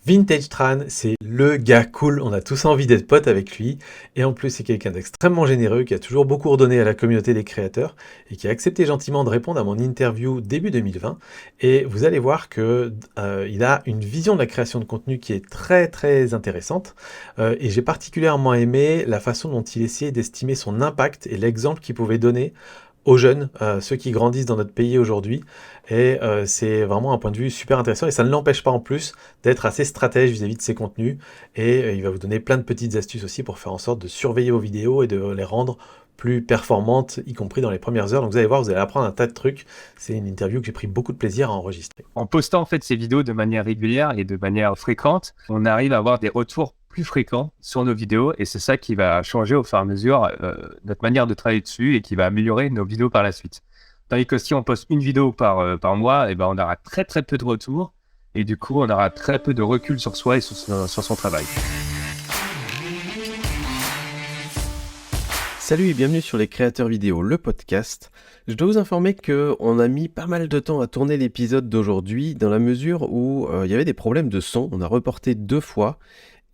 Vintage Tran, c'est le gars cool, on a tous envie d'être potes avec lui, et en plus c'est quelqu'un d'extrêmement généreux qui a toujours beaucoup redonné à la communauté des créateurs et qui a accepté gentiment de répondre à mon interview début 2020. Et vous allez voir que il a une vision de la création de contenu qui est très très intéressante, et j'ai particulièrement aimé la façon dont il essayait d'estimer son impact et l'exemple qu'il pouvait donner aux jeunes, ceux qui grandissent dans notre pays aujourd'hui. Et c'est vraiment un point de vue super intéressant. Et ça ne l'empêche pas en plus d'être assez stratège vis-à-vis de ses contenus. Et il va vous donner plein de petites astuces aussi pour faire en sorte de surveiller vos vidéos et de les rendre plus performantes, y compris dans les premières heures. Donc vous allez voir, vous allez apprendre un tas de trucs. C'est une interview que j'ai pris beaucoup de plaisir à enregistrer. En postant en fait ces vidéos de manière régulière et de manière fréquente, on arrive à avoir des retours plus fréquents sur nos vidéos et c'est ça qui va changer au fur et à mesure notre manière de travailler dessus et qui va améliorer nos vidéos par la suite. Tandis que si on poste une vidéo par mois, et ben on aura très très peu de retours et du coup on aura très peu de recul sur soi et sur son travail. Salut et bienvenue sur les créateurs vidéo, le podcast. Je dois vous informer qu'on a mis pas mal de temps à tourner l'épisode d'aujourd'hui dans la mesure où il y avait des problèmes de son. On a reporté 2 fois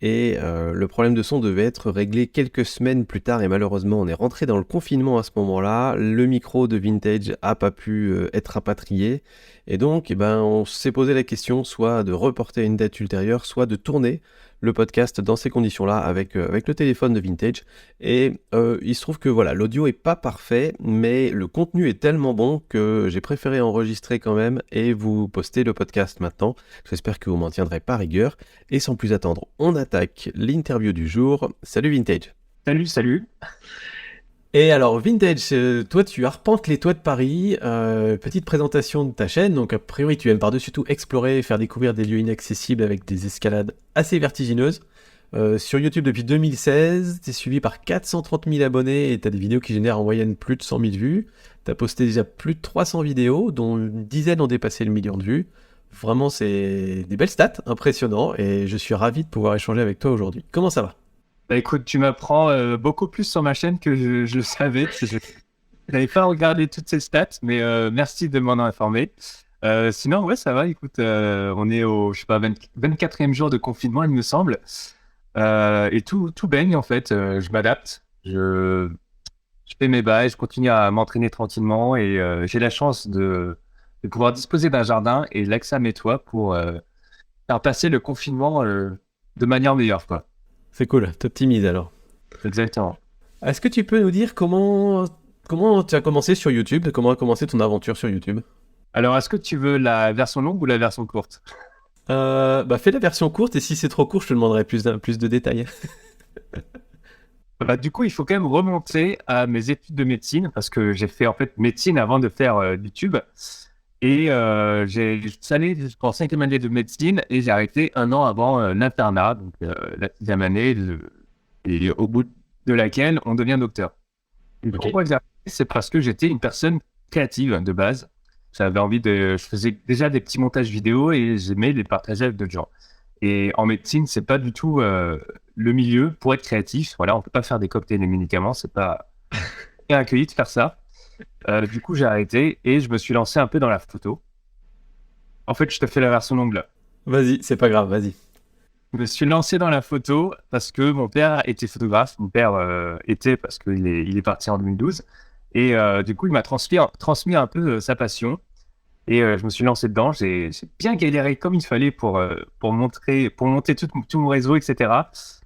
et le problème de son devait être réglé quelques semaines plus tard et malheureusement on est rentré dans le confinement à ce moment-là. Le micro de Vintage a pas pu être rapatrié et donc on s'est posé la question soit de reporter à une date ultérieure, soit de tourner le podcast dans ces conditions-là avec le téléphone de Vintage. Et il se trouve que voilà, l'audio est pas parfait, mais le contenu est tellement bon que j'ai préféré enregistrer quand même et vous poster le podcast maintenant. J'espère que vous m'en tiendrez par rigueur. Et sans plus attendre, on attaque l'interview du jour. Salut Vintage. Salut. Et alors Vintage, toi tu arpentes les toits de Paris, petite présentation de ta chaîne, donc a priori tu aimes par-dessus tout explorer et faire découvrir des lieux inaccessibles avec des escalades assez vertigineuses. Sur YouTube depuis 2016, t'es suivi par 430 000 abonnés et t'as des vidéos qui génèrent en moyenne plus de 100 000 vues. T'as posté déjà plus de 300 vidéos, dont une dizaine ont dépassé le million de vues. Vraiment c'est des belles stats, impressionnant, et je suis ravi de pouvoir échanger avec toi aujourd'hui. Comment ça va ? Bah écoute, tu m'apprends beaucoup plus sur ma chaîne que je le savais. Je n'avais pas regardé toutes ces stats, mais merci de m'en informer. Sinon, ouais, ça va. Écoute, on est au 24e jour de confinement, il me semble. Et tout baigne, en fait. Je m'adapte. Je fais mes bails, je continue à m'entraîner tranquillement et j'ai la chance de pouvoir disposer d'un jardin et l'accès à mes toits pour faire passer le confinement de manière meilleure, quoi. C'est cool, t'optimises alors. Exactement. Est-ce que tu peux nous dire comment tu as commencé sur YouTube, comment a commencé ton aventure sur YouTube ? Alors, est-ce que tu veux la version longue ou la version courte ? Fais la version courte et si c'est trop court, je te demanderai plus de détails. Du coup, il faut quand même remonter à mes études de médecine parce que j'ai fait en fait médecine avant de faire YouTube. Et j'ai allé en 5e année de médecine et j'ai arrêté 1 an avant l'internat, donc la 6e année, et au bout de laquelle on devient docteur. Et pourquoi j'ai arrêté ? C'est parce que j'étais une personne créative de base. Je faisais déjà des petits montages vidéo et j'aimais les partager avec d'autres gens. Et en médecine, c'est pas du tout le milieu pour être créatif. Voilà, on peut pas faire des cocktails et des médicaments, c'est pas bien accueilli de faire ça. Du coup, j'ai arrêté et je me suis lancé un peu dans la photo. En fait, je te fais la version longue là. Vas-y, c'est pas grave, vas-y. Je me suis lancé dans la photo parce que mon père était photographe. Mon père était parce qu'il est parti en 2012. Et du coup, il m'a transmis un peu sa passion. Et je me suis lancé dedans. J'ai bien galéré comme il fallait pour monter tout mon réseau, etc.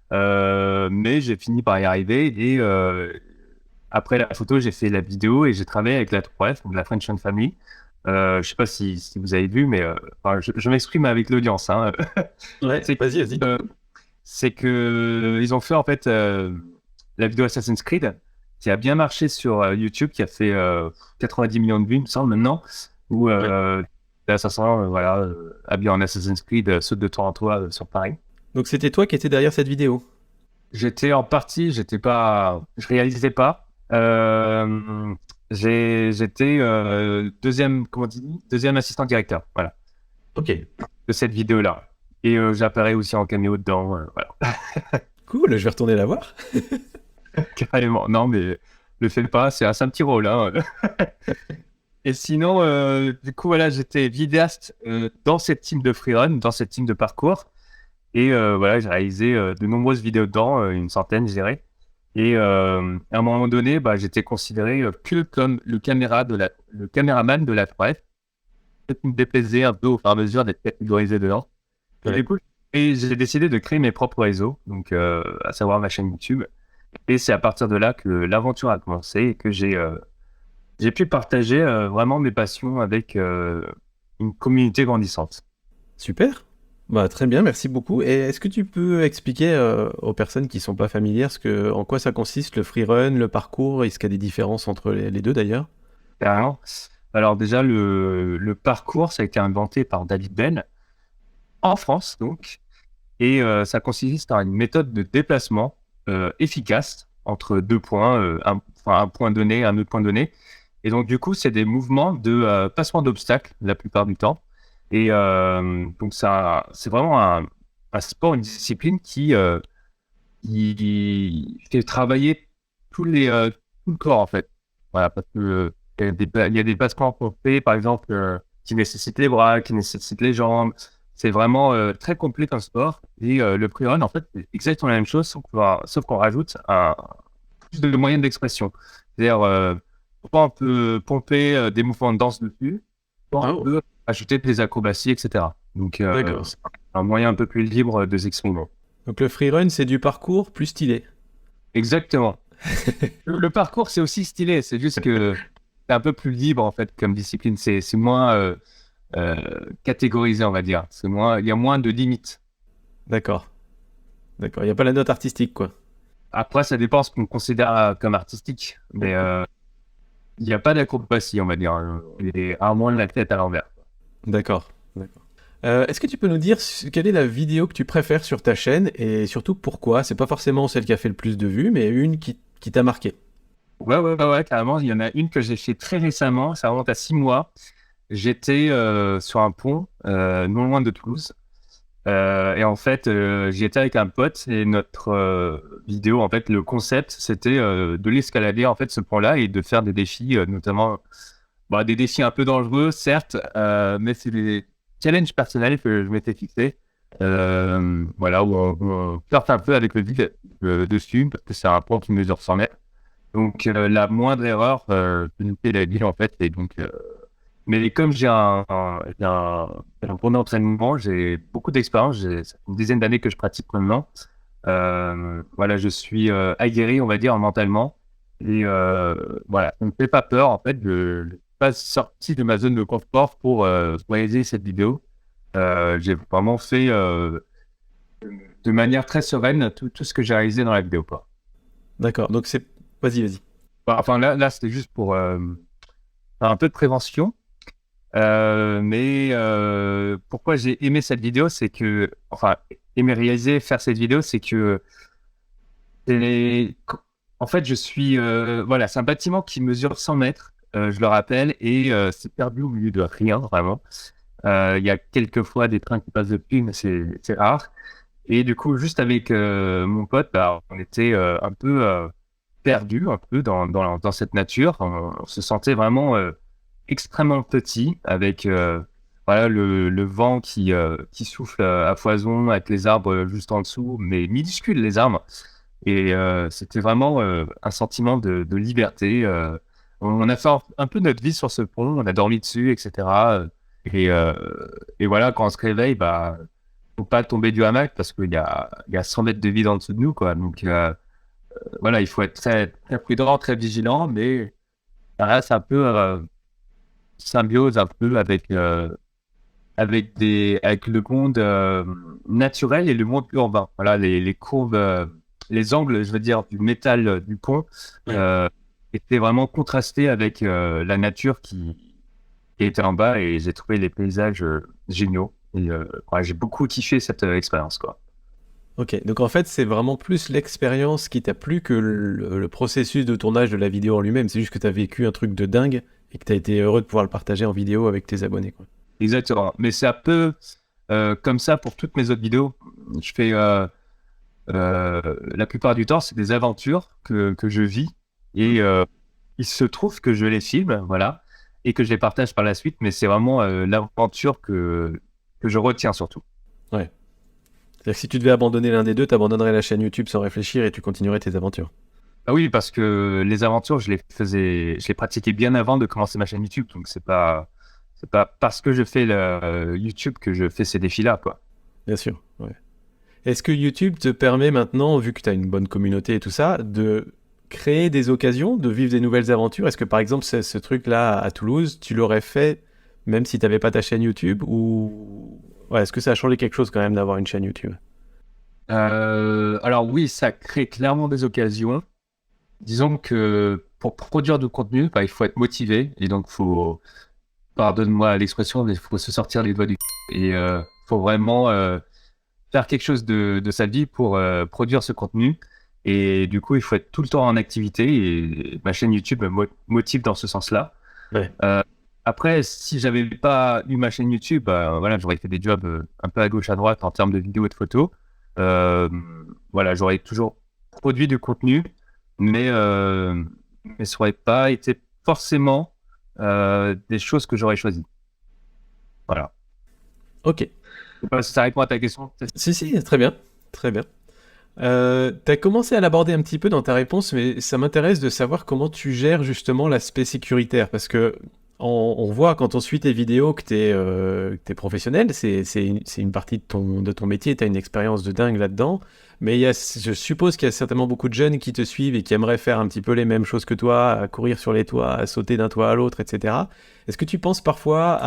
Mais j'ai fini par y arriver. Et après la photo, j'ai fait la vidéo et j'ai travaillé avec la 3F, donc la French and Family. Je sais pas si vous avez vu, mais je m'exprime avec l'audience. Hein. Ouais, vas-y. C'est que ils ont fait en fait la vidéo Assassin's Creed qui a bien marché sur YouTube, qui a fait 90 millions de vues, il me semble maintenant, où l'assassin habillé en Assassin's Creed saute de toit en toit sur Paris. Donc c'était toi qui étais derrière cette vidéo ? J'étais en partie, je réalisais pas. J'étais deuxième assistant directeur, voilà. Ok. De cette vidéo-là. Et j'apparais aussi en caméo dedans, voilà. Cool, je vais retourner la voir. Carrément, non mais le fais pas, c'est un petit rôle, hein. Et sinon, du coup voilà, j'étais vidéaste dans cette team de freerun, dans cette team de parcours. Et voilà, j'ai réalisé de nombreuses vidéos dedans, une centaine, je dirais. Et à un moment donné, bah, j'étais considéré que comme le caméraman de la presse. Peut-être me déplaisait un peu au fur et à mesure d'être catégorisé dedans. Et Ouais. du coup, j'ai décidé de créer mes propres réseaux, donc à savoir ma chaîne YouTube. Et c'est à partir de là que l'aventure a commencé et que j'ai pu partager vraiment mes passions avec une communauté grandissante. Super. Bah, très bien, merci beaucoup. Et est-ce que tu peux expliquer aux personnes qui sont pas familières en quoi ça consiste, le freerun, le parcours? Est-ce qu'il y a des différences entre les deux d'ailleurs? Carrément. Alors déjà, le parcours, ça a été inventé par David Ben en France, donc. Et ça consiste en une méthode de déplacement efficace entre deux points, un point donné, un autre point donné. Et donc, du coup, c'est des mouvements de passement d'obstacles la plupart du temps. Et donc, c'est vraiment un sport, une discipline qui fait travailler tout le corps, en fait. Voilà, parce que il y a des passements qu'on fait, par exemple, qui nécessitent les bras, qui nécessitent les jambes. C'est vraiment très complet comme sport. Et le freerun, en fait, c'est exactement la même chose, sauf qu'on rajoute plus de moyens d'expression. C'est-à-dire, soit on peut pomper des mouvements de danse dessus, soit on Oh, peut ajouter des acrobaties, etc. Donc, d'accord. c'est un moyen un peu plus libre de s'exprimer. Donc le freerun, c'est du parcours plus stylé. Exactement. Le parcours, c'est aussi stylé. C'est juste que c'est un peu plus libre, en fait, comme discipline. C'est moins euh, catégorisé, on va dire. Il y a moins de limites. D'accord. D'accord. Il n'y a pas la note artistique, quoi. Après, ça dépend ce qu'on considère comme artistique. Mais il n'y a pas d'acrobatie, on va dire. Il est rarement la tête à l'envers. D'accord. D'accord. Est-ce que tu peux nous dire quelle est la vidéo que tu préfères sur ta chaîne et surtout pourquoi? C'est pas forcément celle qui a fait le plus de vues, mais une qui t'a marqué. Ouais, carrément. Il y en a une que j'ai fait très récemment. Ça remonte à 6 mois. J'étais sur un pont, non loin de Toulouse. Et en fait, j'y étais avec un pote et notre vidéo, en fait, le concept, c'était de l'escalader, en fait, ce pont-là et de faire des défis, notamment des défis un peu dangereux, certes, mais c'est des challenges personnels que je m'étais fixé. Voilà, où on flirte un peu avec le vide dessus, parce que c'est un pont qui mesure 100 mètres. Donc, la moindre erreur, peut nous coûter la vie, en fait. Et donc, mais comme j'ai un bon entraînement, j'ai beaucoup d'expérience, ça fait une dizaine d'années que je pratique maintenant. Voilà, je suis aguerri, on va dire, mentalement. Et voilà, ça ne me fait pas peur, en fait. Je ne suis pas sorti de ma zone de confort pour réaliser cette vidéo. J'ai vraiment fait de manière très sereine tout ce que j'ai réalisé dans la vidéo, quoi. D'accord. Donc c'est. Vas-y, vas-y. Enfin, là c'était juste pour faire un peu de prévention. Mais pourquoi j'ai aimé cette vidéo, c'est que, enfin, aimer réaliser, faire cette vidéo, c'est que, c'est- en fait, voilà, c'est un bâtiment qui mesure 100 mètres, je le rappelle, et c'est perdu au milieu de rien, vraiment. Il y a quelques fois des trains qui passent dessus, mais c'est rare. Et du coup, juste avec mon pote, bah, on était un peu perdu, un peu dans cette nature. On se sentait vraiment extrêmement petit, avec voilà, le vent qui souffle à foison, avec les arbres juste en dessous, mais minuscules les arbres. Et c'était vraiment un sentiment de liberté. On a fait un peu notre vie sur ce pont, on a dormi dessus, etc. Et, euh, et voilà, quand on se réveille, bah, faut pas tomber du hamac parce qu'il y a 100 mètres de vide en dessous de nous, quoi. Donc voilà, il faut être très, très prudent, très vigilant, mais voilà, c'est un peu symbiose un peu avec le monde naturel et le monde urbain. Voilà, les courbes, les angles, je veux dire, du métal du pont étaient vraiment contrastés avec la nature qui était en bas et j'ai trouvé les paysages géniaux. Et ouais, j'ai beaucoup kiffé cette expérience, quoi. Ok. Donc en fait, c'est vraiment plus l'expérience qui t'a plu que le processus de tournage de la vidéo en lui-même. C'est juste que t'as vécu un truc de dingue et que t'as été heureux de pouvoir le partager en vidéo avec tes abonnés, quoi. Exactement. Mais c'est un peu comme ça pour toutes mes autres vidéos. Je fais la plupart du temps, c'est des aventures que je vis et il se trouve que je les filme, voilà, et que je les partage par la suite, mais c'est vraiment l'aventure que je retiens surtout. Ouais. C'est-à-dire que si tu devais abandonner l'un des deux, tu abandonnerais la chaîne YouTube sans réfléchir et tu continuerais tes aventures. Ah oui, parce que les aventures, je les pratiquais bien avant de commencer ma chaîne YouTube. Donc, c'est pas parce que je fais le YouTube que je fais ces défis-là, quoi. Bien sûr, ouais. Est-ce que YouTube te permet maintenant, vu que tu as une bonne communauté et tout ça, de créer des occasions, de vivre des nouvelles aventures? Est-ce que par exemple, ce truc-là à Toulouse, tu l'aurais fait même si tu n'avais pas ta chaîne YouTube ou... Ouais, est-ce que ça a changé quelque chose quand même d'avoir une chaîne YouTube? Alors oui, ça crée clairement des occasions. Disons que pour produire du contenu, bah, il faut être motivé et donc faut, pardonne-moi l'expression, mais il faut se sortir les doigts du et faut vraiment faire quelque chose de sa vie pour produire ce contenu. Et du coup, il faut être tout le temps en activité et ma chaîne YouTube me motive dans ce sens-là. Ouais. Après, si j'avais pas eu ma chaîne YouTube, voilà, j'aurais fait des jobs un peu à gauche à droite en termes de vidéos et de photos. Euh, voilà, j'aurais toujours produit du contenu, mais ça n'aurait pas été forcément des choses que j'aurais choisies. Voilà. Ok. Je sais pas si ça répond à ta question. Si, très bien. Très bien. Tu as commencé à l'aborder un petit peu dans ta réponse, mais ça m'intéresse de savoir comment tu gères justement l'aspect sécuritaire, parce que on voit quand on suit tes vidéos que tu es professionnel, c'est une partie de ton métier, tu as une expérience de dingue là-dedans, mais je suppose qu'il y a certainement beaucoup de jeunes qui te suivent et qui aimeraient faire un petit peu les mêmes choses que toi, à courir sur les toits, à sauter d'un toit à l'autre, etc. Est-ce que tu penses parfois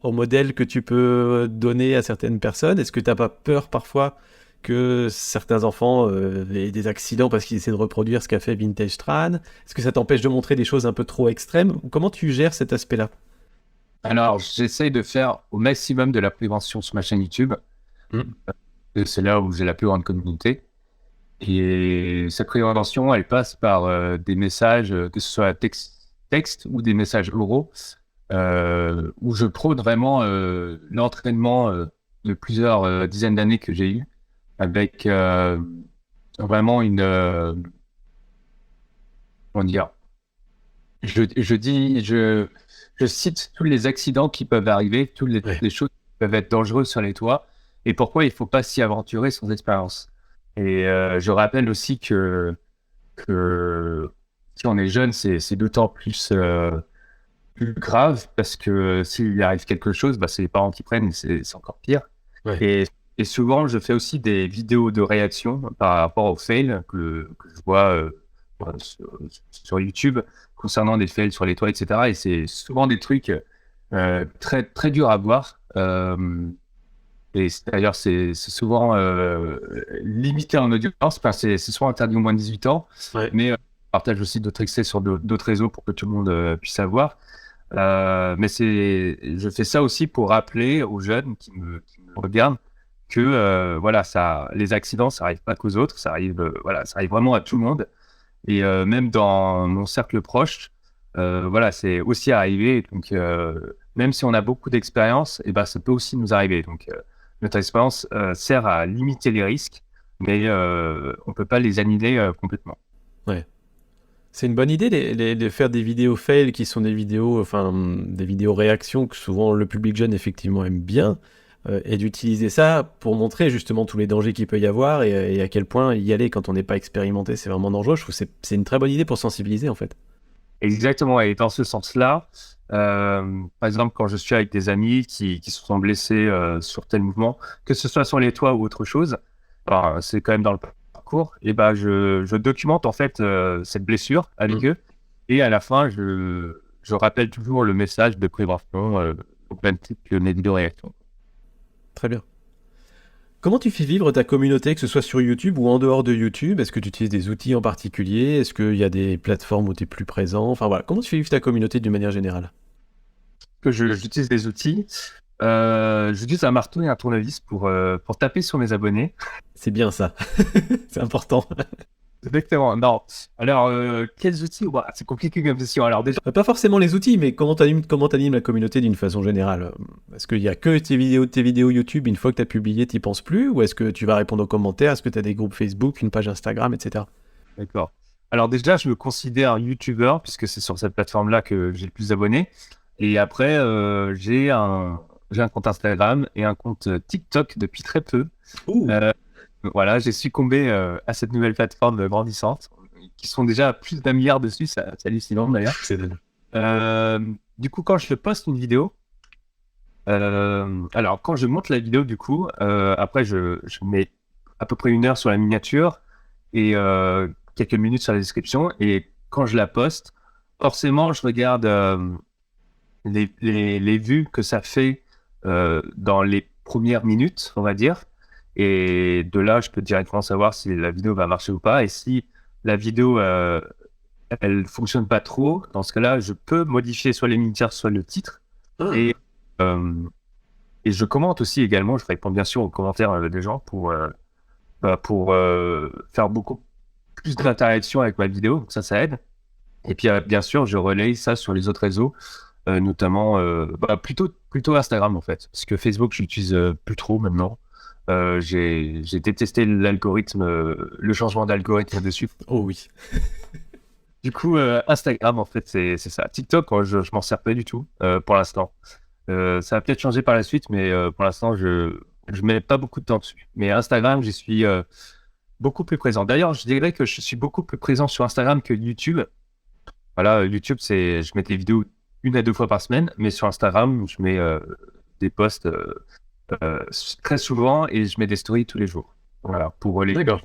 au modèle que tu peux donner à certaines personnes? Est-ce que tu n'as pas peur parfois que certains enfants aient des accidents parce qu'ils essaient de reproduire ce qu'a fait Vintage Tran? Est-ce que ça t'empêche de montrer des choses un peu trop extrêmes? Comment tu gères cet aspect-là? Alors, j'essaye de faire au maximum de la prévention sur ma chaîne YouTube. C'est là où j'ai la plus grande communauté. Et cette prévention, elle passe par des messages, que ce soit texte ou des messages oraux, où je prône vraiment l'entraînement de plusieurs dizaines d'années que j'ai eu, avec vraiment comment dire, je cite tous les accidents qui peuvent arriver, toutes les choses qui peuvent être dangereuses sur les toits, et pourquoi il ne faut pas s'y aventurer sans expérience. Et je rappelle aussi que si on est jeune, c'est d'autant plus grave, parce que s'il arrive quelque chose, bah, c'est les parents qui prennent, et c'est encore pire. Ouais. Et souvent, je fais aussi des vidéos de réaction par rapport aux fails que je vois sur YouTube concernant des fails sur les toits, etc. Et c'est souvent des trucs très, très durs à voir. D'ailleurs, c'est souvent limité en audience. Enfin, c'est souvent interdit aux moins de 18 ans. Ouais. Mais je partage aussi d'autres extraits sur d'autres réseaux pour que tout le monde puisse savoir. Mais je fais ça aussi pour rappeler aux jeunes qui me regardent que voilà, les accidents, ça arrive pas qu'aux autres, voilà, ça arrive vraiment à tout le monde. Et même dans mon cercle proche, voilà, c'est aussi arrivé. Donc, même si on a beaucoup d'expérience, et ben, ça peut aussi nous arriver. Donc, notre expérience sert à limiter les risques, mais on peut pas les annihiler complètement. Ouais. C'est une bonne idée de faire des vidéos fail qui sont des vidéos, enfin, des vidéos réactions que souvent le public jeune effectivement aime bien, et d'utiliser ça pour montrer justement tous les dangers qu'il peut y avoir et à quel point y aller quand on n'est pas expérimenté, c'est vraiment dangereux. Je trouve que c'est une très bonne idée pour sensibiliser en fait. Exactement. Et dans ce sens-là, par exemple, quand je suis avec des amis qui se sont blessés sur tel mouvement, que ce soit sur les toits ou autre chose, enfin, c'est quand même dans le parcours, et ben je documente en fait cette blessure avec eux, et à la fin, je rappelle toujours le message de prévention au même titre que mes vidéos réactions. Très bien. Comment tu fais vivre ta communauté, que ce soit sur YouTube ou en dehors de YouTube? Est-ce que tu utilises des outils en particulier? Est-ce qu'il y a des plateformes où tu es plus présent? Enfin voilà, comment tu fais vivre ta communauté d'une manière générale? J'utilise des outils. J'utilise un marteau et un tournevis pour taper sur mes abonnés. C'est bien ça. C'est important. Exactement. Non. Alors, quels outils? Bah, c'est compliqué comme question. Alors déjà, Pas forcément les outils, mais comment t'animes la communauté d'une façon générale? Est-ce qu'il y a que tes vidéos YouTube, une fois que tu as publié, t'y penses plus? Ou est-ce que tu vas répondre aux commentaires? Est-ce que tu as des groupes Facebook, une page Instagram, etc.? d'accord. Alors déjà, je me considère YouTuber puisque c'est sur cette plateforme-là que j'ai le plus d'abonnés. Et après, j'ai un compte Instagram et un compte TikTok depuis très peu. Ouh, Voilà, j'ai succombé à cette nouvelle plateforme grandissante, qui sont déjà plus d'1 milliard dessus, c'est hallucinant d'ailleurs. c'est dingue. Euh, du coup, quand je poste une vidéo, alors quand je monte la vidéo, du coup, après je mets à peu près 1 heure sur la miniature et quelques minutes sur la description. Et quand je la poste, forcément, je regarde les vues que ça fait dans les premières minutes, on va dire. Et de là, je peux directement savoir si la vidéo va marcher ou pas. Et si la vidéo, elle fonctionne pas trop, dans ce cas-là, je peux modifier soit les miniatures, soit le titre. Ah, Et, euh, et je commente aussi également. Je réponds bien sûr aux commentaires des gens pour faire beaucoup plus d'interaction avec ma vidéo. Donc ça aide. Et puis, bien sûr, je relaye ça sur les autres réseaux, notamment plutôt Instagram en fait. Parce que Facebook, je l'utilise plus trop maintenant. J'ai détesté l'algorithme, le changement d'algorithme dessus. Oh oui. Du coup, Instagram, en fait, c'est ça. TikTok, je m'en sers pas du tout pour l'instant. Ça va peut-être changer par la suite, mais pour l'instant, je mets pas beaucoup de temps dessus. Mais Instagram, j'y suis beaucoup plus présent. D'ailleurs, je dirais que je suis beaucoup plus présent sur Instagram que YouTube. Voilà, YouTube, je mets des vidéos 1 à 2 fois par semaine, mais sur Instagram, je mets des posts très souvent et je mets des stories tous les jours. Voilà, pour relayer d'accord.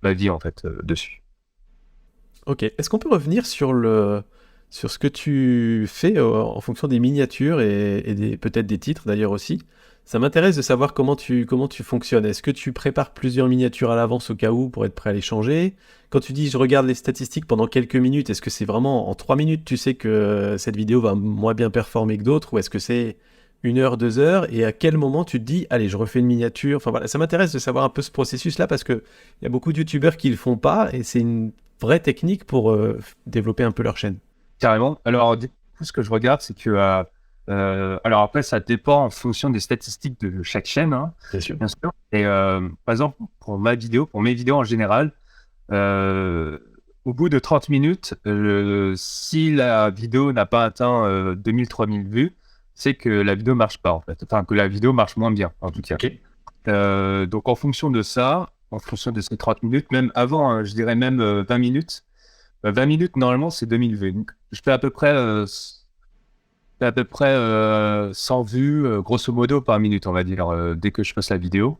ma vie, en fait, dessus. Ok. Est-ce qu'on peut revenir sur ce que tu fais en fonction des miniatures et peut-être des titres d'ailleurs aussi? Ça m'intéresse de savoir comment tu fonctionnes. Est-ce que tu prépares plusieurs miniatures à l'avance au cas où pour être prêt à les changer? Quand tu dis je regarde les statistiques pendant quelques minutes, est-ce que c'est vraiment en 3 minutes tu sais que cette vidéo va moins bien performer que d'autres, ou est-ce que c'est 1 heure, 2 heures, et à quel moment tu te dis allez, je refais une miniature? Enfin voilà, ça m'intéresse de savoir un peu ce processus-là parce que il y a beaucoup de youtubeurs qui le font pas et c'est une vraie technique pour développer un peu leur chaîne. Carrément. Alors, du coup, ce que je regarde, c'est que alors après, ça dépend en fonction des statistiques de chaque chaîne, hein, Bien sûr. bien sûr. Et par exemple, pour mes vidéos en général, euh, au bout de 30 minutes, si la vidéo n'a pas atteint 2000-3000 vues, c'est que la vidéo marche pas, en fait. Enfin, que la vidéo marche moins bien, en tout cas. Ok. Donc, en fonction de ça, en fonction de ces 30 minutes, même avant, hein, je dirais même 20 minutes. 20 minutes, normalement, c'est 2000 vues. Donc, je fais à peu près 100 vues, grosso modo, par minute, on va dire, dès que je passe la vidéo.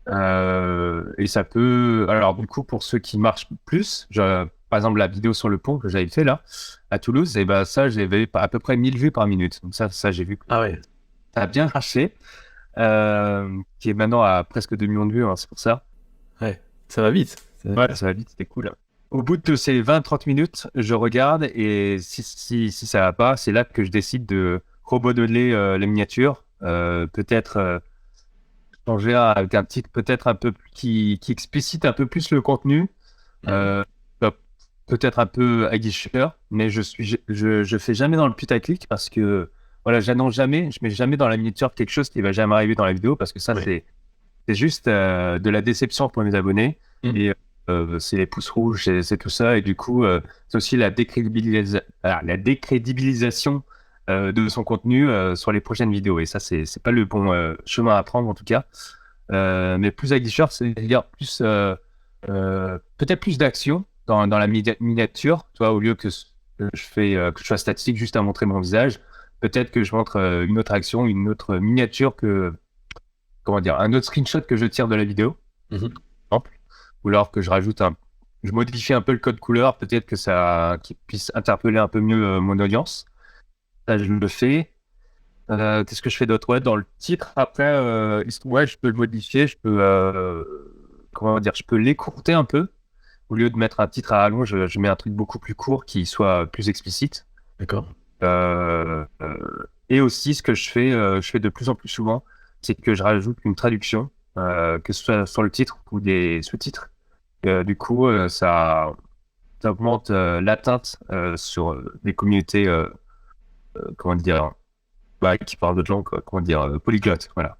Et ça peut... Alors, du coup, pour ceux qui marchent plus, par exemple, la vidéo sur le pont que j'avais fait là, à Toulouse, et ben ça, j'avais à peu près 1000 vues par minute. Donc ça j'ai vu que Ah ouais. ça a bien marché, qui est maintenant à presque 2 millions de vues, hein, c'est pour ça. Ouais, ça va vite. Ouais, ça va vite, c'était cool. Au bout de ces 20-30 minutes, je regarde et si ça va pas, c'est là que je décide de remodeler les miniatures. Peut-être changer avec un titre peut-être un peu qui explicite un peu plus le contenu. Euh, bah, Peut-être un peu aguicheur, mais je fais jamais dans le putaclic parce que voilà, j'annonce jamais, je mets jamais dans la miniature quelque chose qui va jamais arriver dans la vidéo parce que ça, Ouais. c'est juste de la déception pour mes abonnés. Mm. Et c'est les pouces rouges, c'est tout ça. Et du coup, c'est aussi la décrédibilisation de son contenu sur les prochaines vidéos. Et ça, c'est pas le bon chemin à prendre en tout cas. Mais plus aguicheur, c'est-à-dire plus peut-être plus d'action dans la miniature. Tu vois, au lieu que que je sois statique juste à montrer mon visage, peut-être que je montre une autre action, une autre miniature comment dire, un autre screenshot que je tire de la vidéo, Mhm. par exemple. Ou alors que je modifie un peu le code couleur, peut-être que qui puisse interpeller un peu mieux mon audience. Ça, je le fais. Qu'est-ce que je fais d'autre? Ouais, dans le titre, après, ouais, je peux le modifier, comment dire, je peux l'écourter un peu. Au lieu de mettre un titre à rallonge, je mets un truc beaucoup plus court qui soit plus explicite. D'accord. Et aussi, ce que je fais de plus en plus souvent, c'est que je rajoute une traduction, que ce soit sur le titre ou des sous-titres. Du coup, ça augmente l'atteinte sur des communautés, comment dire, qui parlent d'autres langues, quoi, comment dire, polyglottes, voilà.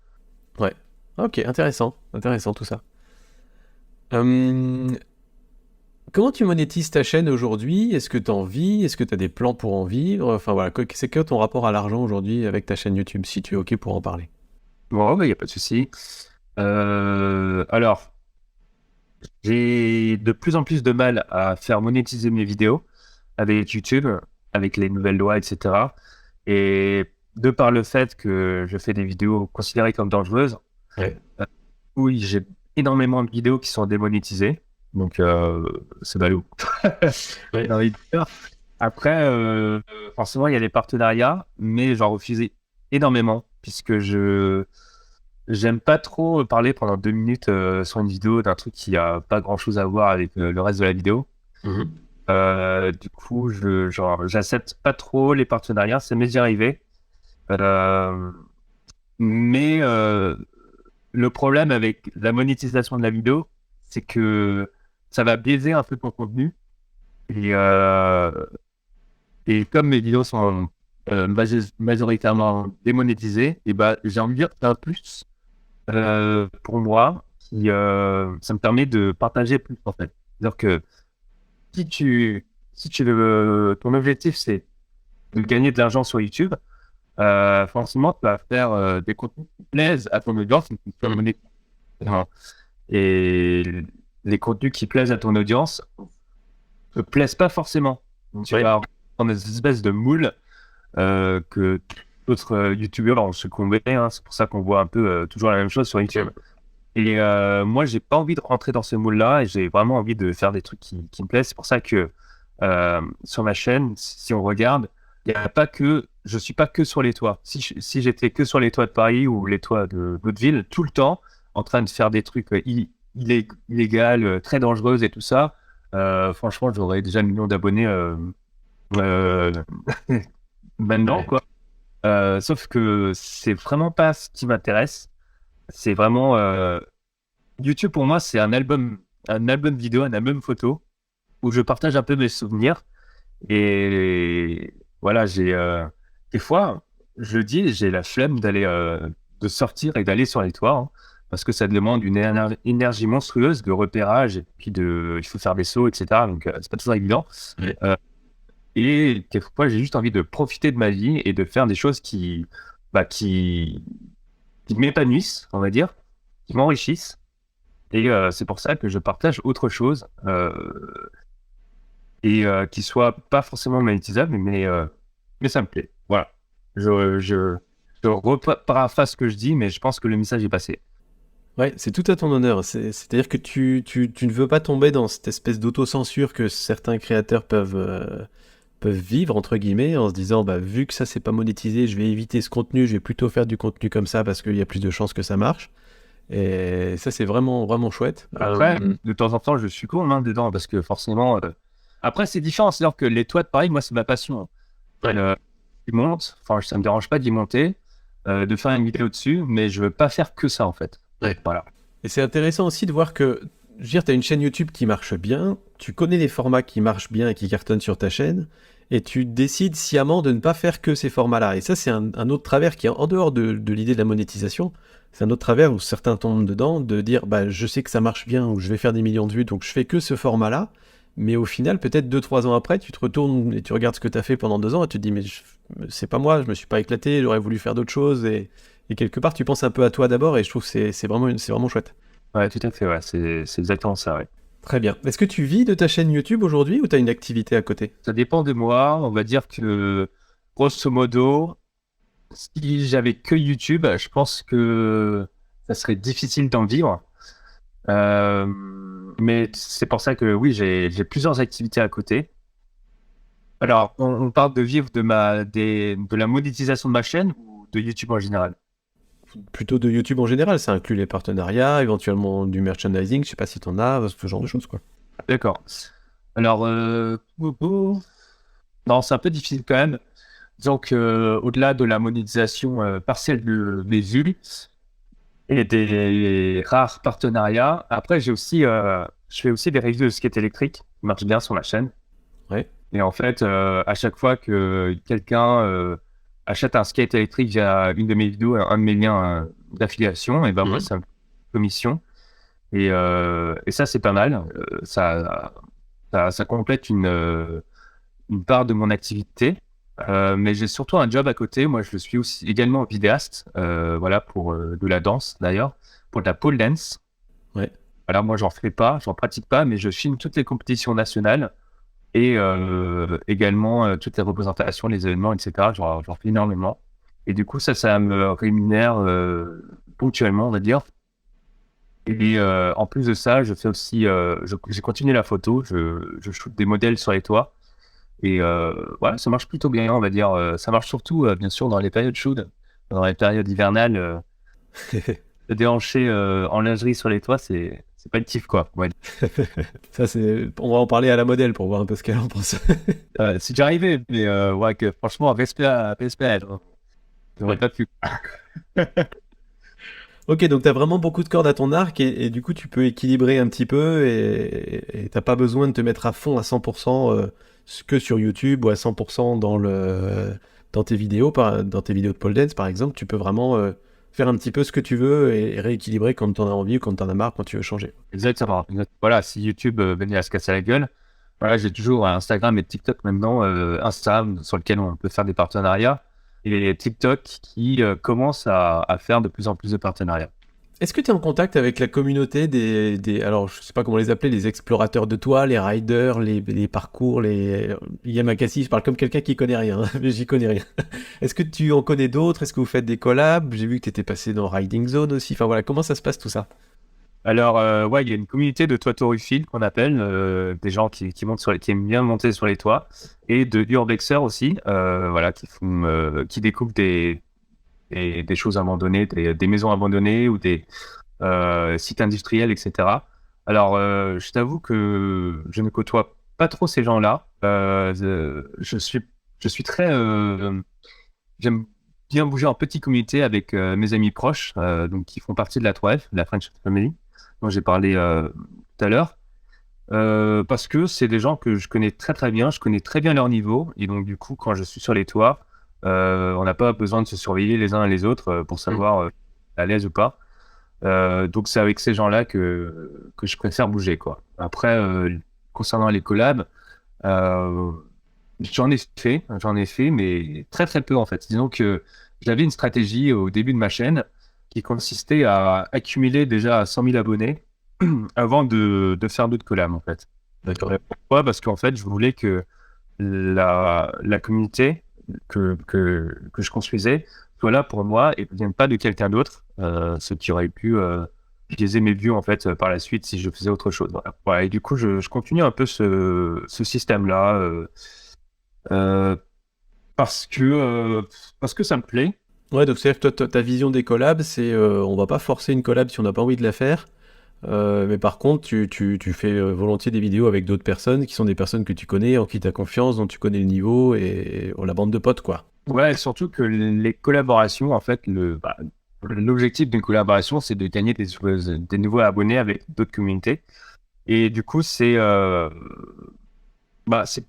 Ouais. Ok, intéressant. Intéressant tout ça. Hum, Comment tu monétises ta chaîne aujourd'hui? Est-ce que tu en vis? Est-ce que tu as des plans pour en vivre? Enfin voilà, c'est que ton rapport à l'argent aujourd'hui avec ta chaîne YouTube, si tu es ok pour en parler. Bon, il n'y a pas de souci. Alors, j'ai de plus en plus de mal à faire monétiser mes vidéos avec YouTube, avec les nouvelles lois, etc. Et de par le fait que je fais des vidéos considérées comme dangereuses, Ouais. oui, j'ai énormément de vidéos qui sont démonétisées. Donc, c'est ballot. Ouais. J'ai envie de dire. Après, forcément, il y a les partenariats, mais j'en refuse énormément puisque j'aime pas trop parler pendant 2 minutes sur une vidéo d'un truc qui a pas grand-chose à voir avec le reste de la vidéo. Mhm. Du coup, j'accepte pas trop les partenariats, ça m'est déjà arrivé. Euh, mais le problème avec la monétisation de la vidéo, c'est que ça va biaiser un peu ton contenu. Et, euh, et comme mes vidéos sont majoritairement démonétisées, et bah, j'ai envie de dire que c'est un plus pour moi, ça me permet de partager plus en fait. C'est-à-dire que si tu veux, ton objectif c'est de gagner de l'argent sur YouTube, forcément tu vas faire des contenus qui plaisent à ton audience et qui soient monétisés. Et les contenus qui plaisent à ton audience ne plaisent pas forcément. Donc, tu Ouais. vas avoir des espèces de moules que d'autres youtubeurs ont succombé. Hein. C'est pour ça qu'on voit un peu toujours la même chose sur YouTube. Et moi, j'ai pas envie de rentrer dans ce moule-là et j'ai vraiment envie de faire des trucs qui me plaisent. C'est pour ça que sur ma chaîne, si on regarde, il y a pas que, je suis pas que sur les toits. Si j'étais que sur les toits de Paris ou les toits d'autres villes, tout le temps, en train de faire des trucs illégaux, très dangereux et tout ça, franchement, j'aurais déjà 1 million d'abonnés euh, maintenant, Ouais. quoi. Sauf que c'est vraiment pas ce qui m'intéresse. C'est vraiment YouTube pour moi, c'est un album vidéo, un album photo où je partage un peu mes souvenirs. Et voilà, des fois, je le dis, j'ai la flemme de sortir et d'aller sur les toits, hein, parce que ça demande une énergie monstrueuse de repérage et puis il faut faire des sauts, etc. Donc, c'est pas toujours évident. Ouais. Et quelquefois, j'ai juste envie de profiter de ma vie et de faire des choses bah, qui m'épanouissent, on va dire, qui m'enrichissent. Et c'est pour ça que je partage autre chose et qui soit pas forcément monétisable, mais ça me plaît. Voilà. Je reparaphrase ce que je dis, mais je pense que le message est passé. Ouais, c'est tout à ton honneur. C'est-à-dire que tu ne veux pas tomber dans cette espèce d'autocensure que certains créateurs peuvent vivre, entre guillemets, en se disant, bah, vu que ça, c'est pas monétisé, je vais éviter ce contenu, je vais plutôt faire du contenu comme ça parce qu'il y a plus de chances que ça marche. Et ça, c'est vraiment, vraiment chouette. Après, de temps en temps, je suis con dedans parce que forcément. Après, c'est différent. C'est-à-dire que les toits de Paris, moi, c'est ma passion. Ouais. Ils montent. Enfin, ça me dérange pas d'y monter, de faire une vidéo dessus, mais je veux pas faire que ça en fait. Ouais. Voilà. Et c'est intéressant aussi de voir que, je veux dire, tu as une chaîne YouTube qui marche bien, tu connais les formats qui marchent bien et qui cartonnent sur ta chaîne, et tu décides sciemment de ne pas faire que ces formats-là. Et ça, c'est un autre travers qui est en dehors de l'idée de la monétisation. C'est un autre travers où certains tombent dedans, de dire, bah, je sais que ça marche bien, ou je vais faire des millions de vues, donc je fais que ce format-là. Mais au final, peut-être 2-3 ans après, tu te retournes et tu regardes ce que tu as fait pendant 2 ans, et tu te dis, mais c'est pas moi, je me suis pas éclaté, j'aurais voulu faire d'autres choses, et quelque part, tu penses un peu à toi d'abord, et je trouve que c'est vraiment chouette. Ouais, tout à fait. Ouais, c'est exactement ça. Ouais. Très bien. Est-ce que tu vis de ta chaîne YouTube aujourd'hui ou tu as une activité à côté? Ça dépend de moi. On va dire que grosso modo, si j'avais que YouTube, je pense que ça serait difficile d'en vivre. Euh, mais c'est pour ça que oui, j'ai plusieurs activités à côté. Alors, on parle de vivre de la monétisation de ma chaîne ou de YouTube en général? Plutôt de YouTube en général, ça inclut les partenariats, éventuellement du merchandising, je sais pas si tu en as, ce genre de choses quoi. D'accord. Alors, non, c'est un peu difficile quand même. Disons que, au-delà de la monétisation partielle des vues et des rares partenariats, après, je fais aussi des reviews de skate électrique qui marchent bien sur la chaîne. Ouais. Et en fait, à chaque fois que quelqu'un achète un skate électrique via une de mes vidéos, un de mes liens d'affiliation, et ben moi, c'est une commission. Et ça, c'est pas mal. Ça complète une part de mon activité. Mais j'ai surtout un job à côté. Moi, je suis aussi également vidéaste, voilà, pour de la danse d'ailleurs, pour de la pole dance. Ouais. Voilà, moi, j'en pratique pas, mais je filme toutes les compétitions nationales et également toutes les représentations, les événements, etc. J'en fais énormément. Et du coup, ça me rémunère ponctuellement, on va dire. Et en plus de ça, je fais aussi, j'ai continué la photo, je shoot des modèles sur les toits. Et voilà, ça marche plutôt bien, on va dire. Ça marche surtout, bien sûr, dans les périodes chaudes, dans les périodes hivernales. Se déhancher en lingerie sur les toits, c'est pas le kiff, quoi. Ouais. Ça, on va en parler à la modèle pour voir un peu ce qu'elle en pense. C'est déjà arrivé, mais ouais, que, franchement, respect à elle. Hein. J'aurais pas pu. Ok, donc t'as vraiment beaucoup de cordes à ton arc et du coup tu peux équilibrer un petit peu et t'as pas besoin de te mettre à fond à 100% que sur YouTube ou à 100% dans tes vidéos, dans tes vidéos de pole dance par exemple. Tu peux vraiment faire un petit peu ce que tu veux et rééquilibrer quand t'en as envie ou quand t'en as marre, quand tu veux changer. Exactement. Voilà, si YouTube venait à se casser la gueule, voilà, j'ai toujours Instagram et TikTok maintenant. Instagram sur lequel on peut faire des partenariats et TikTok qui commence à faire de plus en plus de partenariats. Est-ce que tu es en contact avec la communauté alors je sais pas comment les appeler, les explorateurs de toits, les riders, les parcours, les Yamakasi, je parle comme quelqu'un qui connaît rien, mais j'y connais rien. Est-ce que tu en connais d'autres? Est-ce que vous faites des collabs? J'ai vu que tu étais passé dans Riding Zone aussi. Enfin voilà, comment ça se passe tout ça? Alors, ouais, il y a une communauté de toitoruphiles qu'on appelle, des gens qui montent qui aiment bien monter sur les toits, et de urbexeurs aussi, voilà, qui découvrent des choses abandonnées, des maisons abandonnées ou des sites industriels, etc. Alors, je t'avoue que je ne côtoie pas trop ces gens-là. Je suis très, j'aime bien bouger en petite communauté avec mes amis proches, donc qui font partie de la 3F, la French Family, dont j'ai parlé tout à l'heure, parce que c'est des gens que je connais très très bien, je connais très bien leur niveau, et donc du coup, quand je suis sur les toits, on n'a pas besoin de se surveiller les uns et les autres pour savoir à l'aise ou pas. Donc c'est avec ces gens-là que je préfère bouger, quoi. Après, concernant les collabs, euh, j'en ai fait, mais très très peu en fait. Disons que j'avais une stratégie au début de ma chaîne qui consistait à accumuler déjà 100 000 abonnés avant de faire d'autres collabs en fait. D'accord. Pourquoi? Parce qu'en fait, je voulais que la communauté que je construisais soit là pour moi et ne vienne pas de quelqu'un d'autre, ce qui aurait pu biaiser mes vues en fait par la suite si je faisais autre chose. Voilà. Ouais, et du coup, je continue un peu ce système-là. Euh, parce que ça me plaît. Ouais, donc c'est-à-dire que toi, ta vision des collabs, c'est on va pas forcer une collab si on n'a pas envie de la faire. Mais par contre, tu fais volontiers des vidéos avec d'autres personnes qui sont des personnes que tu connais, en qui tu as confiance, dont tu connais le niveau et la bande de potes, quoi. Ouais, surtout que les collaborations, en fait, l'objectif d'une collaboration, c'est de gagner des nouveaux abonnés avec d'autres communautés. Et du coup, c'est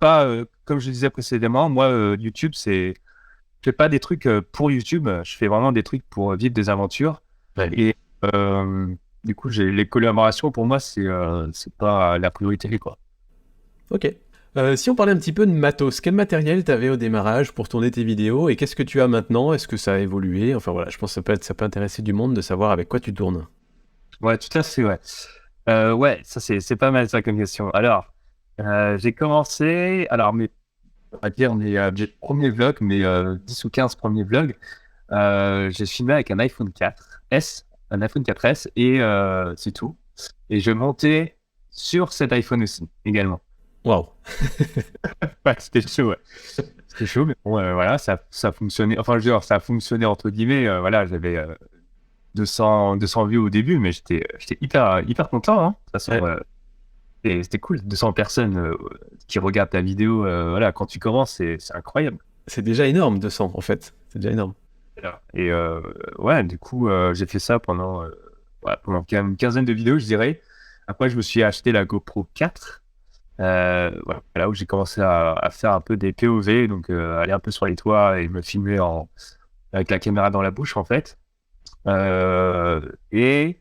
pas, comme je disais précédemment, moi, YouTube, je fais pas des trucs pour YouTube, je fais vraiment des trucs pour vivre des aventures. Ouais. Et du coup, les collaborations, pour moi, c'est pas la priorité, quoi. Ok. Si on parlait un petit peu de matos, quel matériel t'avais au démarrage pour tourner tes vidéos et qu'est-ce que tu as maintenant? Est-ce que ça a évolué? Enfin voilà, je pense que ça peut intéresser du monde de savoir avec quoi tu tournes. Ouais, tout à fait, ouais. Ouais, ça c'est pas mal ça comme question. Alors, j'ai commencé, alors on va dire mes premiers vlogs, mes 10 ou 15 premiers vlogs, j'ai filmé avec un iPhone 4S, un iPhone 4S et c'est tout. Et je montais sur cet iPhone aussi, également. Waouh. Ouais, c'était chaud, ouais. C'était chaud, mais bon, voilà, ça fonctionnait, enfin, je veux dire, ça a fonctionné entre guillemets, voilà, j'avais 200 vues au début, mais j'étais hyper content, hein. De toute façon, Ouais. c'était cool, 200 personnes qui regardent ta vidéo, voilà, quand tu commences, c'est incroyable. C'est déjà énorme, 200 en fait. C'est déjà énorme. Et ouais, du coup, j'ai fait ça pendant une quinzaine de vidéos, je dirais. Après, je me suis acheté la GoPro 4, voilà, où j'ai commencé à faire un peu des POV, donc aller un peu sur les toits et me filmer avec la caméra dans la bouche, en fait. Et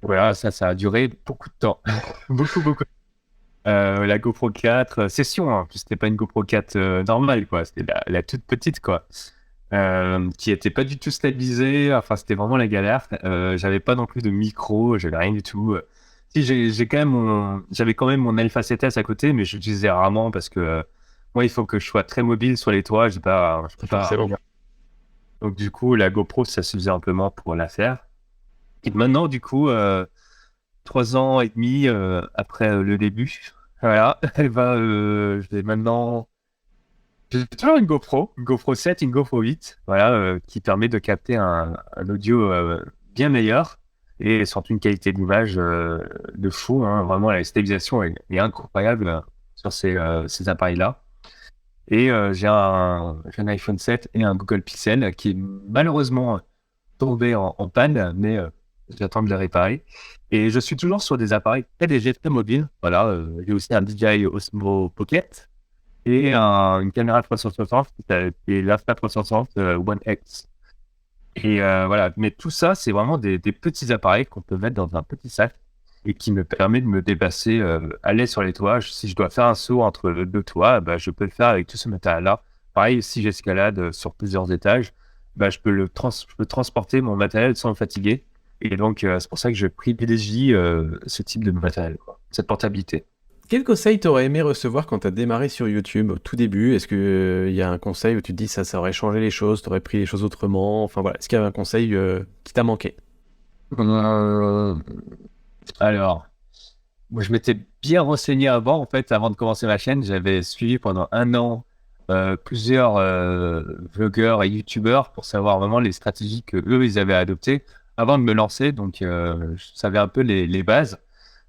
voilà, ça a duré beaucoup de temps. Beaucoup. La GoPro 4 session, hein. C'était pas une GoPro 4 normale, quoi. C'était la toute petite, quoi. Qui était pas du tout stabilisée. Enfin, c'était vraiment la galère. J'avais pas non plus de micro, j'avais rien du tout. Si, j'avais quand même mon Alpha 7S à côté, mais je l'utilisais rarement parce que moi, il faut que je sois très mobile sur les toits. Je peux pas. Forcément. Donc, du coup, la GoPro, ça suffisait amplement pour la faire. Et maintenant, du coup, 3 ans et demi après le début, voilà, je vais maintenant. J'ai toujours une GoPro 7, une GoPro 8, voilà, qui permet de capter un audio bien meilleur et surtout une qualité d'image de fou, hein. Vraiment, la stabilisation est incroyable sur ces appareils-là. Et j'ai un iPhone 7 et un Google Pixel qui est malheureusement tombé en panne, mais j'attends de le réparer. Et je suis toujours sur des appareils très légers, très mobiles. Voilà, j'ai aussi un DJI Osmo Pocket et une caméra 360 qui est l'Insta360 One X. Et voilà, mais tout ça, c'est vraiment des petits appareils qu'on peut mettre dans un petit sac et qui me permet de me déplacer à l'aise sur les toits. Si je dois faire un saut entre deux toits, bah, je peux le faire avec tout ce matériel-là. Pareil, si j'escalade sur plusieurs étages, bah, je peux transporter mon matériel sans me fatiguer. Et donc, c'est pour ça que je privilégie ce type de matériel, quoi. Cette portabilité. Quel conseil t'aurais aimé recevoir quand t'as démarré sur YouTube au tout début? Est-ce que y a un conseil où tu te dis ça aurait changé les choses, t'aurais pris les choses autrement? Enfin voilà, est-ce qu'il y avait un conseil qui t'a manqué? Alors, moi, je m'étais bien renseigné avant, en fait, avant de commencer ma chaîne. J'avais suivi pendant 1 an plusieurs vlogueurs et youtubeurs pour savoir vraiment les stratégies que eux ils avaient adoptées avant de me lancer. Donc, je savais un peu les bases.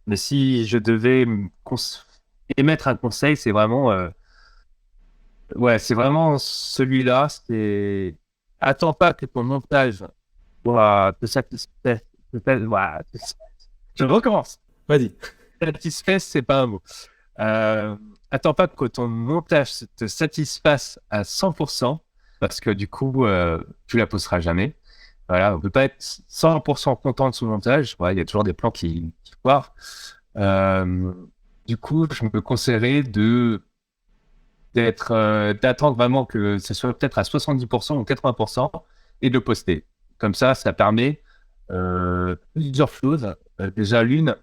Mais si je devais émettre un conseil, c'est vraiment, c'est vraiment celui-là. C'est attends pas que ton montage te satisfasse. Voilà. Je recommence. Vas-y. Satisfait, c'est pas un mot. Attends pas que ton montage te satisfasse à 100%, parce que du coup, tu la posteras jamais. Voilà, on peut pas être 100% content de son montage. Ouais, il y a toujours des plans qui foirent. Du coup, je me conseillerais d'attendre vraiment que ce soit peut-être à 70% ou 80% et de le poster. Comme ça permet plusieurs choses. Déjà, déjà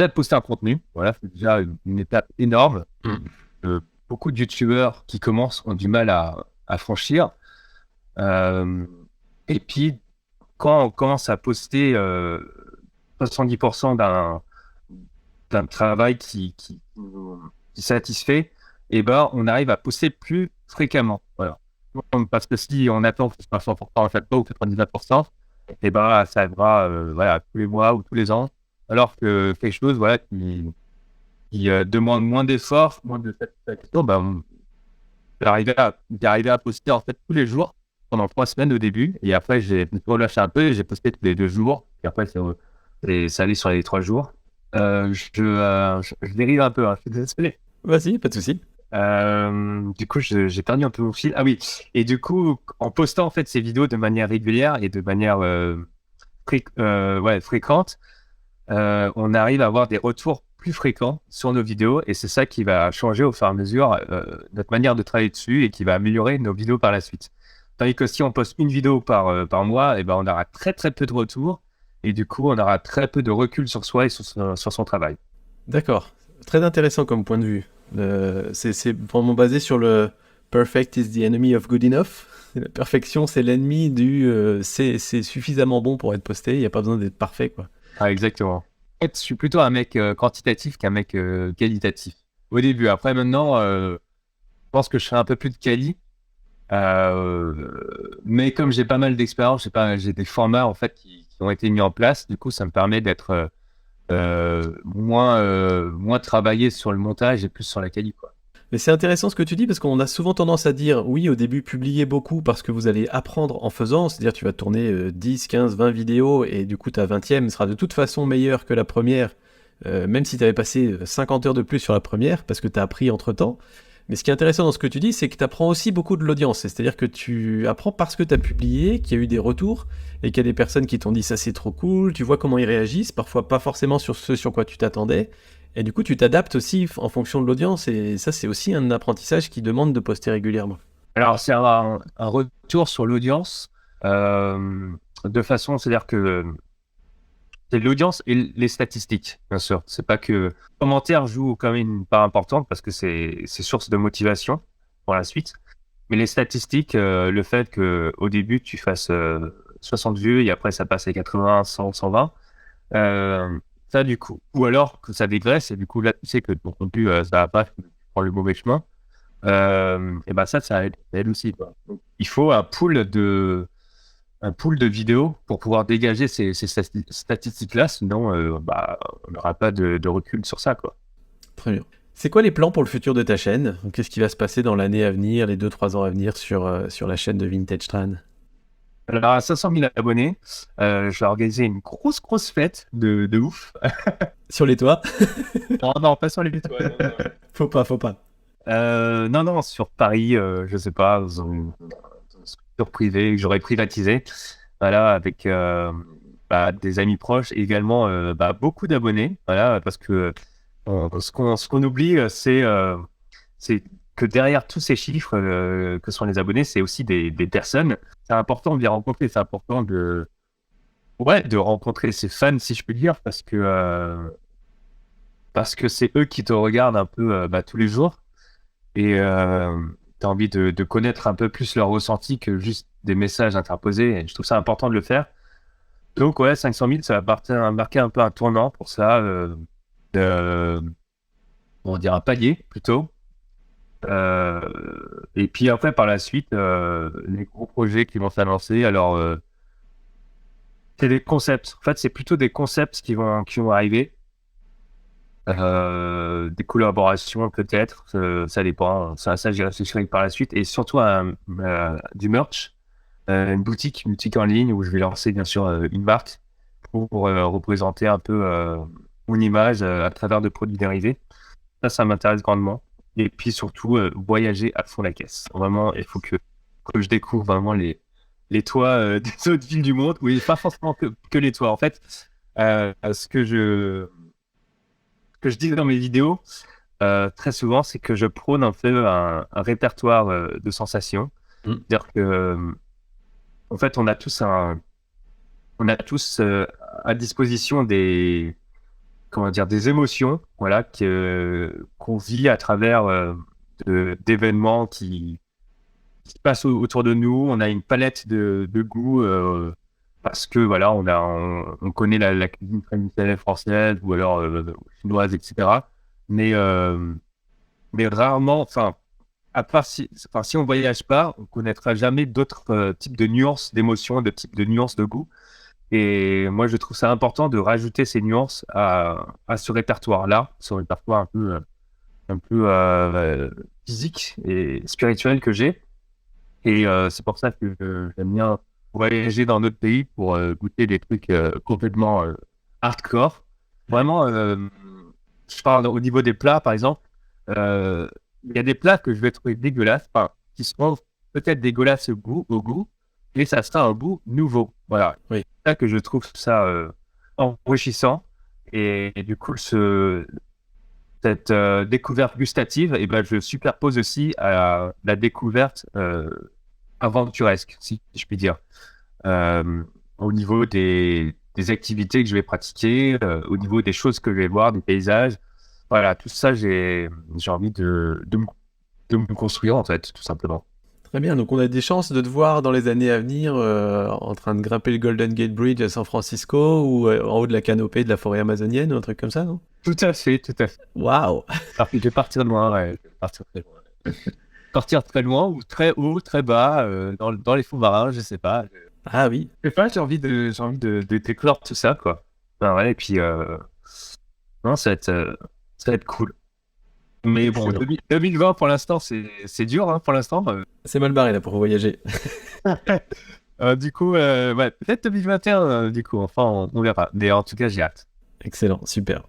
de poster un contenu. Voilà, c'est déjà une étape énorme. Beaucoup de youtubeurs qui commencent ont du mal à franchir. Et puis, quand on commence à poster 70% d'un travail qui satisfait, et ben, on arrive à poster plus fréquemment. Voilà. Parce que si on attend que ce soit 100%, en fait, pas ou 99%, et ben, ça arrivera tous les mois ou tous les ans. Alors que quelque chose qui demande moins d'efforts, moins de satisfaction, ben, j'arrivais à poster en fait tous les jours pendant 3 semaines au début, et après j'ai relâché un peu et j'ai posté tous les 2 jours, et après ça allait sur les 3 jours. Je dérive un peu, hein, je suis désolé. Vas-y, pas de souci. Du coup, j'ai perdu un peu mon fil. Ah oui, et du coup, en postant en fait ces vidéos de manière régulière et de manière fréquente, on arrive à avoir des retours plus fréquents sur nos vidéos, et c'est ça qui va changer au fur et à mesure notre manière de travailler dessus et qui va améliorer nos vidéos par la suite. Tandis que si on poste une vidéo par mois, et ben on aura très très peu de retours, et du coup on aura très peu de recul sur soi et sur son travail. D'accord, très intéressant comme point de vue. C'est vraiment basé sur le perfect is the enemy of good enough. La perfection, c'est l'ennemi du c'est suffisamment bon pour être posté, il n'y a pas besoin d'être parfait, quoi. Ah, exactement. En fait, je suis plutôt un mec quantitatif qu'un mec qualitatif. Au début, après maintenant, je pense que je serai un peu plus de quali. Mais comme j'ai pas mal d'expérience, j'ai des formats en fait qui ont été mis en place. Du coup, ça me permet d'être moins travaillé sur le montage et plus sur la qualité, quoi. Mais c'est intéressant ce que tu dis parce qu'on a souvent tendance à dire oui, au début, publiez beaucoup parce que vous allez apprendre en faisant. C'est-à-dire, tu vas tourner 10, 15, 20 vidéos et du coup, ta 20e sera de toute façon meilleure que la première, même si tu avais passé 50 heures de plus sur la première parce que tu as appris entre temps. Mais ce qui est intéressant dans ce que tu dis, c'est que tu apprends aussi beaucoup de l'audience. C'est-à-dire que tu apprends parce que tu as publié, qu'il y a eu des retours, et qu'il y a des personnes qui t'ont dit ça c'est trop cool, tu vois comment ils réagissent, parfois pas forcément sur ce sur quoi tu t'attendais. Et du coup, tu t'adaptes aussi en fonction de l'audience, et ça, c'est aussi un apprentissage qui demande de poster régulièrement. Alors, c'est un retour sur l'audience de façon, c'est-à-dire que c'est l'audience et les statistiques, bien sûr. C'est pas que les commentaires jouent quand même une part importante parce que c'est source de motivation pour la suite. Mais les statistiques, le fait que au début tu fasses 60 vues et après ça passe à 80, 100, 120, ça du coup, ou alors que ça dégraisse et du coup là tu sais que ton contenu ça va pas, tu prends le mauvais chemin. Et ben ça aide aussi, quoi. Donc, il faut un pool de vidéos pour pouvoir dégager ces statistiques-là, sinon on n'aura pas de recul sur ça, quoi. Très bien. C'est quoi les plans pour le futur de ta chaîne? Qu'est-ce qui va se passer dans l'année à venir, les 2-3 ans à venir sur la chaîne de Vintage Tran? Alors, à 500 000 abonnés, je vais organiser une grosse fête de ouf. Sur les toits? Non, non, pas sur les étoiles. Faut pas. Non, sur Paris, je sais pas, dans une structure privée que j'aurais privatisée, voilà, avec des amis proches et également beaucoup d'abonnés, voilà, parce que ce qu'on oublie, c'est que derrière tous ces chiffres que sont les abonnés, c'est aussi des personnes. C'est important de les rencontrer, c'est important de rencontrer ses fans, si je peux dire, parce que c'est eux qui te regardent un peu tous les jours et tu as envie de connaître un peu plus leur ressenti que juste des messages interposés. Et je trouve ça important de le faire. Donc, ouais, 500 000, ça va marquer un peu un tournant pour ça. On dirait un palier plutôt. Et puis après, par la suite, les gros projets qui vont s'annoncer. Alors, c'est des concepts. En fait, c'est plutôt des concepts qui vont arriver. Des collaborations peut-être, ça dépend. Ça j'y réfléchirai par la suite. Et surtout du merch, une boutique en ligne où je vais lancer bien sûr une marque pour représenter un peu mon image à travers de produits dérivés. Ça m'intéresse grandement. Et puis surtout, voyager à fond la caisse. Vraiment, il faut que je découvre vraiment les toits des autres villes du monde. Oui, pas forcément que les toits. En fait, ce que je dis dans mes vidéos, très souvent, c'est que je prône un peu un répertoire de sensations. C'est-à-dire que, en fait, on a tous à disposition des émotions, voilà, qu'on vit à travers d'événements qui se passent autour de nous. On a une palette de goûts parce que voilà, on connaît la cuisine traditionnelle française ou alors chinoise, etc. Mais rarement, enfin, à part si on voyage pas, on connaîtra jamais d'autres types de nuances d'émotions, de types de nuances de goût. Et moi, je trouve ça important de rajouter ces nuances à ce répertoire-là, ce répertoire un peu physique et spirituel que j'ai. Et c'est pour ça que j'aime bien voyager dans d'autres pays pour goûter des trucs complètement hardcore. Vraiment, je parle au niveau des plats, par exemple. Il y a des plats que je vais trouver dégueulasses, enfin, qui seront peut-être dégueulasses au goût, et ça sera un goût nouveau. Voilà. Oui. C'est ça que je trouve ça enrichissant. Et du coup, cette découverte gustative, et ben, je superpose aussi à la découverte aventuresque, si je puis dire. Au niveau des activités que je vais pratiquer, au niveau des choses que je vais voir, des paysages. Voilà, tout ça, j'ai envie de me construire, en fait, tout simplement. Très bien, donc on a des chances de te voir dans les années à venir en train de grimper le Golden Gate Bridge à San Francisco ou en haut de la canopée de la forêt amazonienne ou un truc comme ça, non? Tout à fait. Waouh! Alors, je vais partir loin, ouais. Je vais partir très loin. Partir très loin ou très haut, très bas, dans les fonds marins, je sais pas. Ah oui. Je sais pas, j'ai envie de déclore tout ça, quoi. Enfin, ouais, et puis, non, ça va être cool. Mais bon, 2020 pour l'instant, c'est dur, hein, pour l'instant. C'est mal barré là pour voyager. Du coup, ouais, peut-être 2021, du coup, enfin, on verra. Mais en tout cas, j'ai hâte. Excellent, super.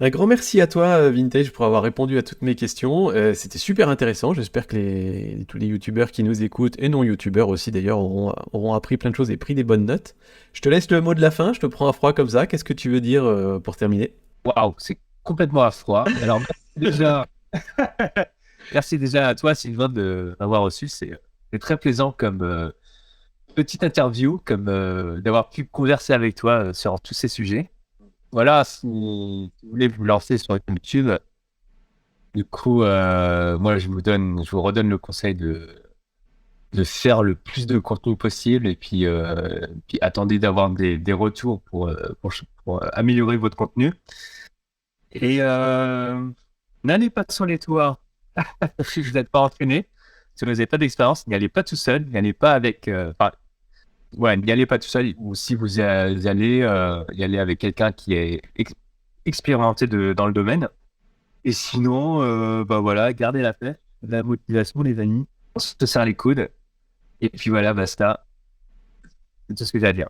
Un grand merci à toi, Vintage, pour avoir répondu à toutes mes questions. C'était super intéressant. J'espère que tous les youtubeurs qui nous écoutent, et non-youtubeurs aussi d'ailleurs, auront appris plein de choses et pris des bonnes notes. Je te laisse le mot de la fin, je te prends à froid comme ça. Qu'est-ce que tu veux dire pour terminer? Waouh, c'est complètement à froid. Alors, déjà, merci déjà à toi, Sylvain, de m'avoir reçu. C'est très plaisant comme petite interview, comme d'avoir pu converser avec toi sur tous ces sujets. Voilà, si vous voulez vous lancer sur YouTube, du coup, moi, je vous redonne le conseil de faire le plus de contenu possible et puis attendez d'avoir des retours pour améliorer votre contenu. Et n'allez pas sur les toits si vous n'êtes pas entraîné, si vous n'avez pas d'expérience, n'y allez pas tout seul, n'y allez pas avec. Ouais, n'y allez pas tout seul, ou si vous allez, y aller avec quelqu'un qui est expérimenté dans le domaine. Et sinon, bah voilà, gardez la paix, la motivation, les amis, on se serre les coudes. Et puis voilà, basta. C'est tout ce que j'ai à dire.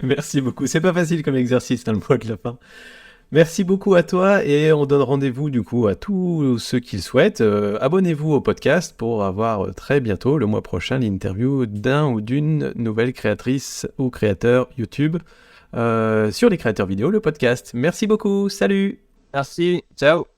Merci beaucoup. C'est pas facile comme exercice, dans le mot de la fin. Merci beaucoup à toi et on donne rendez-vous du coup à tous ceux qui le souhaitent. Abonnez-vous au podcast pour avoir très bientôt, le mois prochain, l'interview d'un ou d'une nouvelle créatrice ou créateur YouTube sur les créateurs vidéo, le podcast. Merci beaucoup. Salut! Merci, ciao!